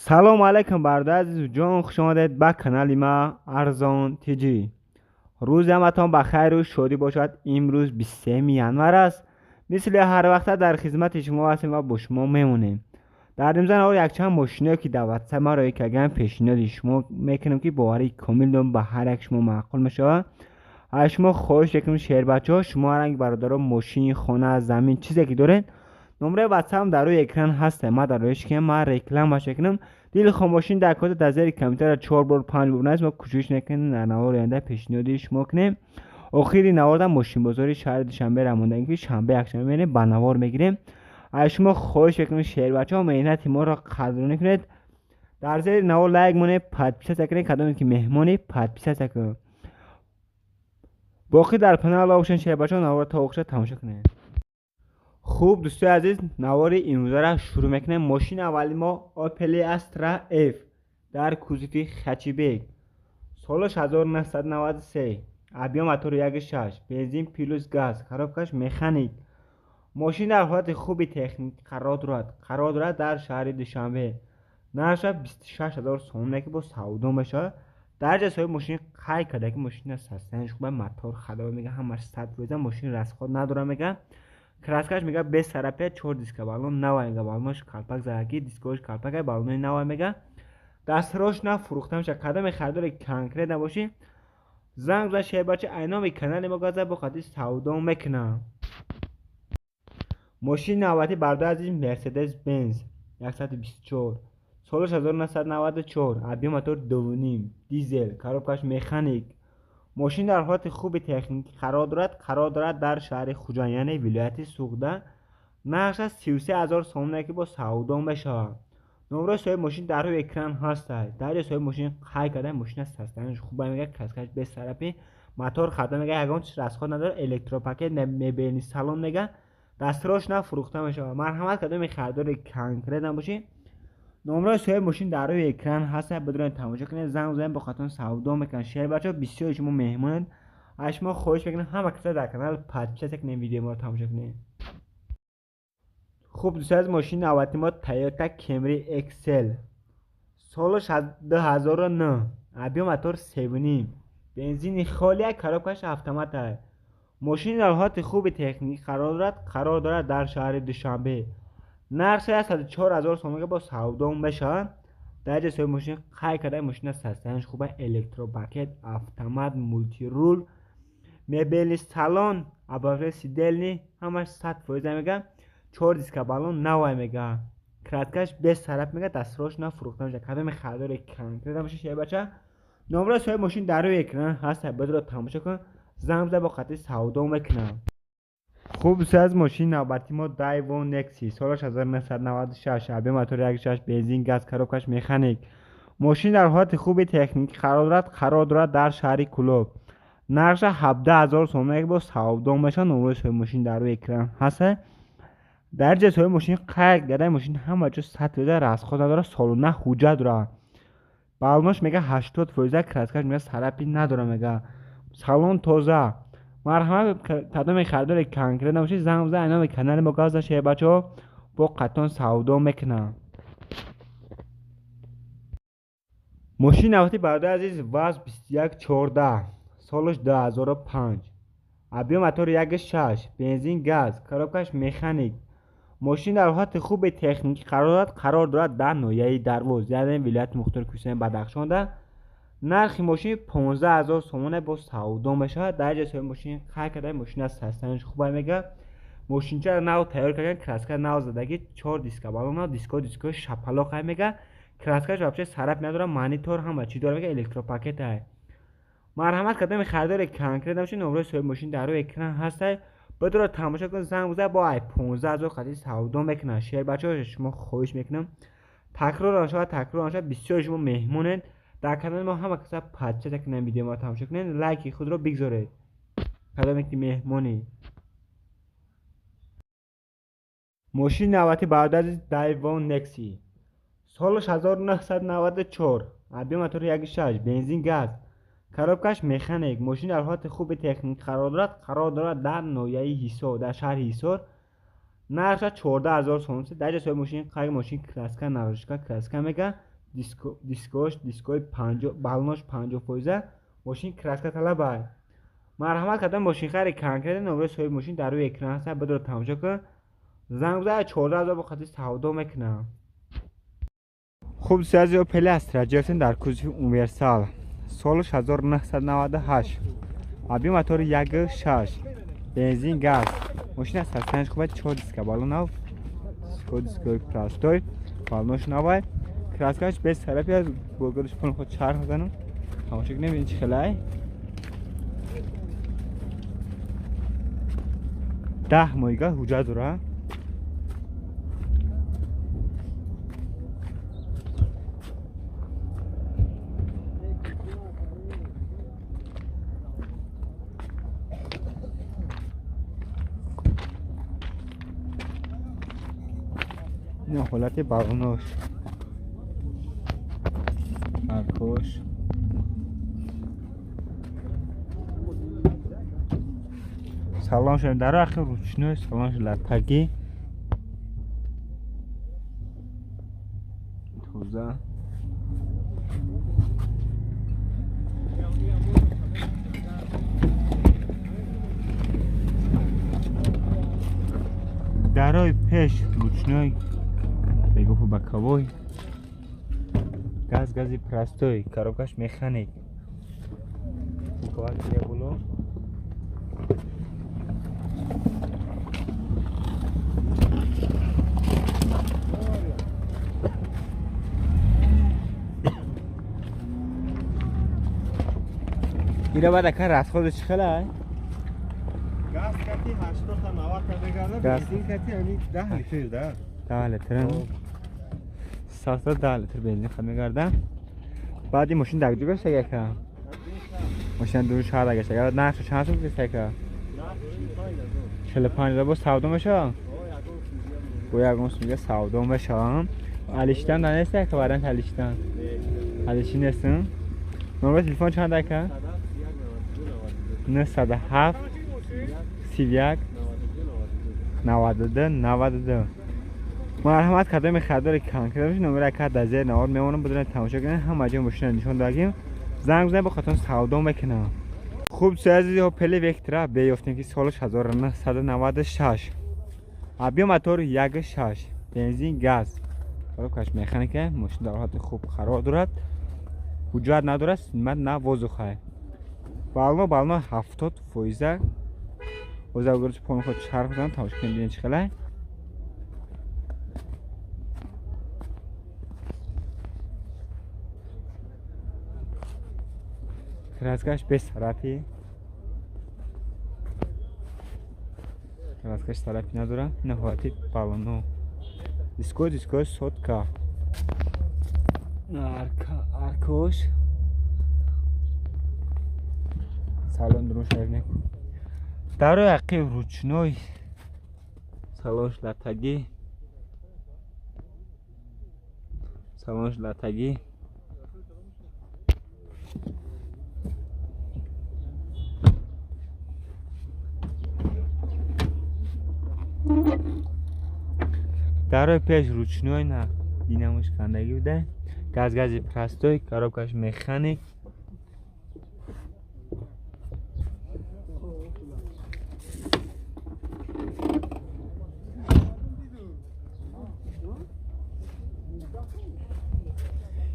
سلام علیکم برادر عزیز جان، خوش آمدید به کانال ما ارزان تیجی. روز همتان بخیر و شادی باشد. امروز 23 ینور است. مثل هر وقت در خدمت شما هستیم و با شما میمونیم. در این زمان یک چند ماشینی که دعوت ما را یک گام پیشنهاد شما میکنم که باوری کامل دم به هر یک شما معقول میشه. از شما خواهش میکنم شیر بچه‌ها شما رنگ برادر ماشین خانه زمین چیزی که دارین نمره واتساپ در روی اکران هست. ما در رویش که ما ریکلام باشه کنم دیل خاموشین در کد تزری کامپیوتر 4 بار 5 بار ناز ما کوشش نکنیم در نوار آینده پیشنهادی شما کنیم. آخری نوار ماشین بازاری شهر دوشنبه رموندن که شنبه یک شنبه میریم با نوار میگیریم. از شما خواهش میکنم شیر بچه‌ها مهنت ما را قدردانی کنید. در زیر نوار لایک مونه پد پیش کنید کدومی که مهمونی پد پیش کنید. باقی در پنال آپشن شیر بچه‌ها نوار تا آخر تماشا کنید. خوب دوستای عزیز نوار امروز را شروع میکنیم. ماشین اولی ما آپل استرا اف در کوزیفی خچیبک، سالش 1993، ابیا موتور 1.6، بنزین پلوس گاز، خرابکش مکانیک. ماشین در حالت خوبی تکنیک قرار دارد در شهر دوشنبه. نرخش 26000 سوم که با سعودو میشه. درجه صاحب ماشین خیلی کرده که ماشین سستنش خوبه، موتور خدا میگه همش 100 روزه ماشین رسخود نداره میگه. краскаш мега без сарапия 4 диска балон нава мега балонаш калпак зараки дискош калпак балони нава мега дастрош на фурухта меша кадами хардори конкрет набоши занг за шебачи айноми канали магаза бо хати савдо мекна. ماشین نوبتی برده از این مرسدس بنز 124 سالش 1994، ابی موتور 2.5 دیزل، کاروبکش مکانیک. ماشین در حالت خوب تکنیکی قرار دارد در شهر خوجایان ولایت سوخته. نرخش 33000 سوم که با سعودو میشه. نمره صاحب ماشین در روی اکران هست. در صاحب ماشین خیلی کرده ماشین سستنش خوبه میگه، کسکش به طرفی موتور خدا میگه یگان چیز رسخود نداره، الکترو پاکت میبینی سالن میگه دستراش نه فروخته میشه. مرحمت کرده می خردار کنکرت نباشی. نمره صاحب ماشین در روی اکران هست. بدون تماشا کنید زنگ بزنید با خاطر سودا میکنن. شیر بچه‌ها بسیار شما مهمونید. از شما خواهش میکنم همه کسا در کانال پادکست کنید ویدیو ما رو تماشا کنید. خوب دوست از ماشین نوبتی ما تویوتا کمری اکسل، سالش 2009، ابی موتور 7.5، بنزین خالی، کاروبکش اتومات. ماشین در حالت خوب تکنیک قرار دارد در شهر دوشنبه. نرخش 104000 سوم با سعودو میشه. درجه صاحب ماشین خیلی کرده ماشین سستنش خوبه، الکترو پاکت اتومات مولتی رول میبینی سالن اباور سیدلنی همش 100% میگه. 4 دیسک بالون نوای میگه، کراتکش به طرف میگه دستروش نه فروخته میشه. کدام خردار کنکرت باشه شیر بچه. نمره صاحب ماشین در روی اکران هست. بدون تماشا کن زنگ با خاطر سعودو میکنم. خوب از ماشین نوبتی ما دایوون نکسی، سالش 1996، ابی موتور 1.6، بنزین گاز، کاروبکش مکانیک. ماشین در حالت خوب تکنیکی قرار دارد در شهر کلوب. نرخش 17000 سوم با سعودو میشه. نمره صاحب ماشین در روی اکران هست. درجه صاحب ماشین قیق گده ماشین همه جا سطح داره، از خود نداره، سالونه حجت داره، بالماش میگه 80%، کراسکش میگه سرپی نداره میگه، سالون تازه. مرحمت کدام خردار کنکرت نباشید زنگ بزنید اینا به کانال ما گاز شه بچه‌ها با قطعا سودا میکنه. ماشین نوبتی برادر عزیز واز 2114، سالش 2005، ابی موتور 1.6، بنزین گاز، کاروبکش مکانیک. ماشین در حالت خوب تکنیکی قرار دارد در نویه دروز یعنی ولایت مختار کوسه بدخشان ده. نرخ ماشین 15000 سومونه با سعودو میشه. درجه صاحب ماشین خیلی کرده ماشین از سستنش خوبه میگه. ماشین چرا نو تیار کردن، کراسکر نو زدگی 4 دیسک بالون دیسکو شپلاق میگه. کراسکرش واپس سرپ نداره، مانیتور هم چی داره میگه، الکترو پاکت های. مرحمت کردم خردار کنکرت نباشه. نمره صاحب ماشین در روی اکران هست. بدون تماشا کن زنگ بزن با ای 15000 خاطر سعودو میکنه. شیر بچه‌ها شما خواهش میکنم تکرار آنشا بسیار شما مهمونید. در کانال ما همه کسا پادکست کنن ویدیو ما تماشا کنین، لایک خود رو بگذارید. کدام که مهمونی. ماشین نوبتی بعد از دایوون نکسی، سالش 1994، ابی موتور 1.6، بنزین گاز، کاروبکش مکانیک. ماشین در حالت خوب تکنیک قرار دارد در نویه هیسور در شهر هیسور. نرخش 14000 سوم. درجه صاحب ماشین خیلی ماشین کراسکر نوشکا کراسکر میگه. دیسکوی 50 بالونش 50%. ماشین کراسکا طلبه. مرحمت کردم ماشین خرید کن کرده نمره صاحب ماشین در روی اکران هست. بدر تماشا کن. زنگ زد 14,000 با خاطر سودا میکنم. خوب سازی و پلی استراجرسن در کوزی اونیورسال. سالش 1998. آبی موتور 1.6. بنزین گاز. ماشین از هستنش خوبه 4 دیسک بالون او. دیسکوی پلاستوی. بالونش نوای. کراسکاش به طرفی از بوگلش پون خود چرخ میزنم. تماشا کنیم این چه خلای. 10 مایگا حجت داره. این حالت بالونش خوش. سالانش در آخر روشنه سالانش لطگی توزه درای پیش روشنه بگو با کابوی گازی پراستوی کاروکاش مکانیک کار کیه بولو اینا بعد اکر راست خودش چخله گاز کتی 80 تا 90 تا بگرده بنزین کتی همین 10 لیتر ده 10 لیتر 10 لیتر بنزین خواهد میگردم. بعد این ماشین دقیقی گشته که ماشین دور شهر گشته اگر نقش چند سو گشته که 45 با سودا میشه گویا اگونس میگه سودا میشه علیشتن دانسته که برن علیشتن علیشی نیستن. نمره تلفن چند که 907 31 92 مرحمت کردم خدار کن کردمش نمره کد از زیر نوار میمونم بدون تماشا کنن هم اجا ماشین نشون دادیم زنگ بزنید بخاطر سودا میکنم. خوب سازی و پلی وکترا بیافتیم که سالش 1996. آبی موتور 1.6 بنزین گاز کاروکاش مکانیکه ماشین در حالت خوب قرار دارد حجت ندارد من نه وضوخه بالون 70% وزاگرش پون خود چرخ بزنم تماشا کنید این چخله کراسکاش به طرفی کراسکاش طرفی نداره نهایتی بالونو دیسکو صدکا ارکوش سالن درون شاید نکن در روی عقیب روچنوی سالنش لطگی در روی پیش روچنوی نه دیناموش کندگی بوده گازی پراستوی کاروکاش مکانیک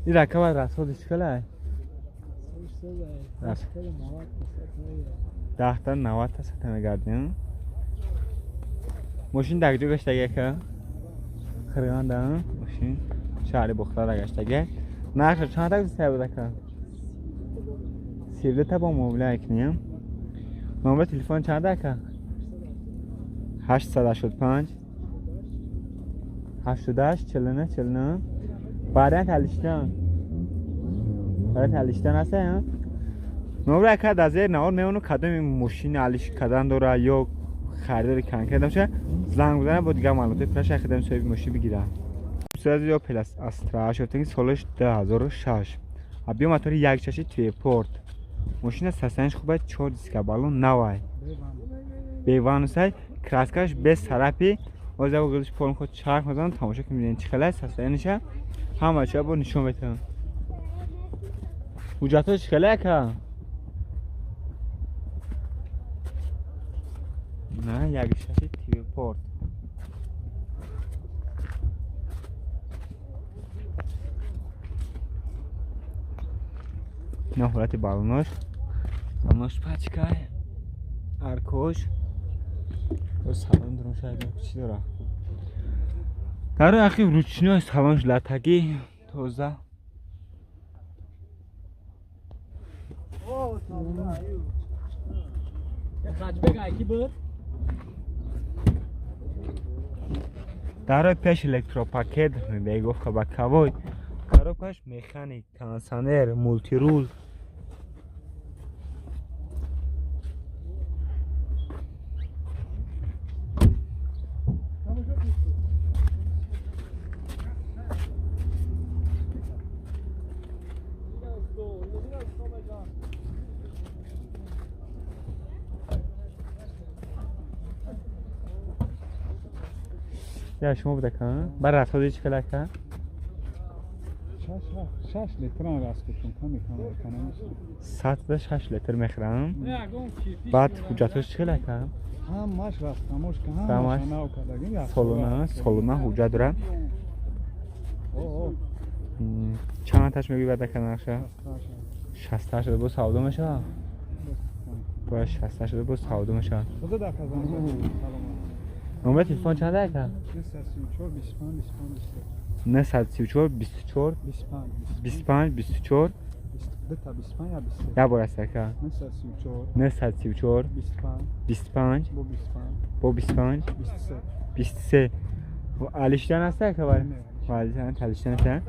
این رکب راست خودش کلاه 10 تا 90 تا ست میگردیم ماشین دقیقی گشته که خریان دارم ماشین شهری بختار گشته نقش چند تا گشته بوده که 13 تا با موبیل اکنیم نمبر تلفن چند که 885 88 49 بعدن تلیشتن هسته هم نمره که از زیر نهار میمونو کدام این ماشین علیش کدن داره یا خریداری کن کردم شه زنگ بزنم با دیگه معلومات پرش خدم سوی ماشین بگیرم سازی یا پلاس استرا شده که سالش 2006 ابی موتور 1.6 توی پورت ماشین سستنش خوبه 4 دیسک بالون نوای بیوانوسای کراسکاش به طرفی وزا گلش پون خود چرخ میزنم تماشا کنید چه خلاص سستنشه همه چه با نشون بتم حجتش خیلی که نه یک شاشی تیوی پورت نه حالت بالونش پچکای ارکوش و سالن درون شاید چی داره در اخی روچنی های سالنش لطگی توزه در پیش الکتروپاکت میگفت که با کوای کاروکاش مکانیک ترانسفورمر مولتی رول یا شما بوده کن برای رفت هایی چی کلا کن 6 لیتر راست کتون کمی کنم 6 لیتر میخرم بعد حجتش چی کلا کن همش راست کموش که همش ناو کردگیم سالونه حجت دارم چند تاش میگی بده کنه نقشه 60 شده با سعوده میشه باید 60 شده با سعوده میشه خدا در خزانه نمبر تلفن چنده که 934 24 25 24 یا بار است که 934 25 با 25 23 و علیشتن است که باید علیشتن تلیشتن است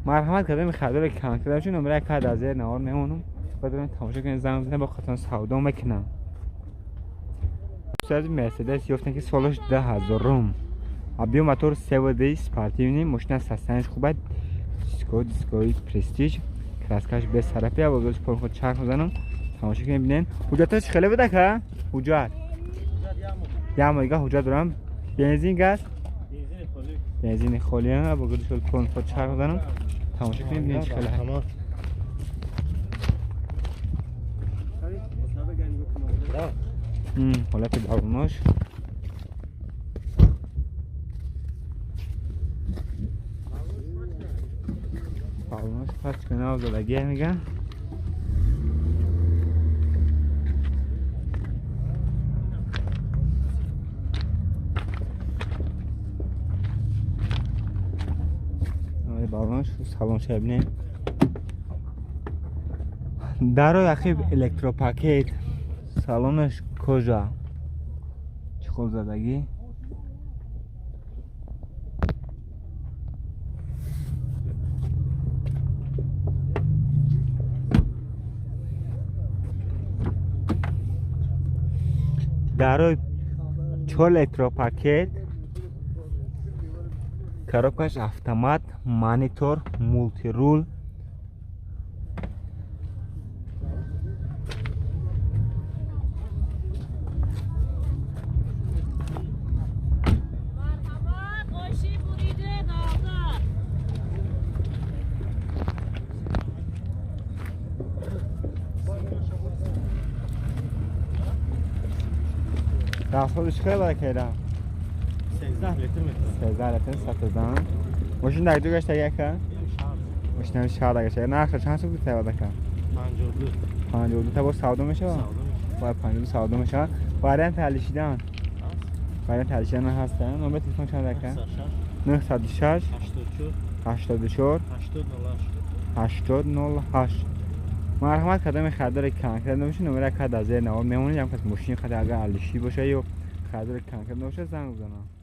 مرحمت کردم خدار کم کردم چون نمره کد از نهار میمونم بدون تماشا کنید زنگ بزنم با خاطر سودا میکنم از مرسدس یافتن که سالش 10,000 روم ابیو موتور 3 سپورتیو ماشین سستنش خوبه دیسکوی پرستیژ کراسکاش به طرفی و گوش پر خود چرخ میزنم تماشا کنید ببینین حجتش خیلی بده که حجت یا میگه حجت دارم بنزین گاز بنزین خالی ها با گوش پر خود چرخ میزنم تماشا کنید ببینین خیلی حالت بالوناش پس کنه آزادگی میگن بالوناش سالن شبنه در اخیب الکتروپاکت سالنش کجا چخول زدگی در چول الکتروپاکت کاروکاش اتومات مانیتور مولتی رول رفتارش خیلی برای کردم 13 لیتر میکنم 13 لیتر ستزدن ماشین در دو گشته یک که؟ ماشین شهر گشته نرخ چند سو بود تبا بکن؟ 52 تا با سعوده میشه؟ باید 52 سعوده میشه باید تلیشیدن هستن نمبر تلفن چند دکن؟ 906 84 8008 مرحمت کردم خدار کم کرده میشه نمره کد از نوار میمونه هم کس ماشین خد اگر علیشی باشه یا خدار کم کرده باشه زنگ بزنم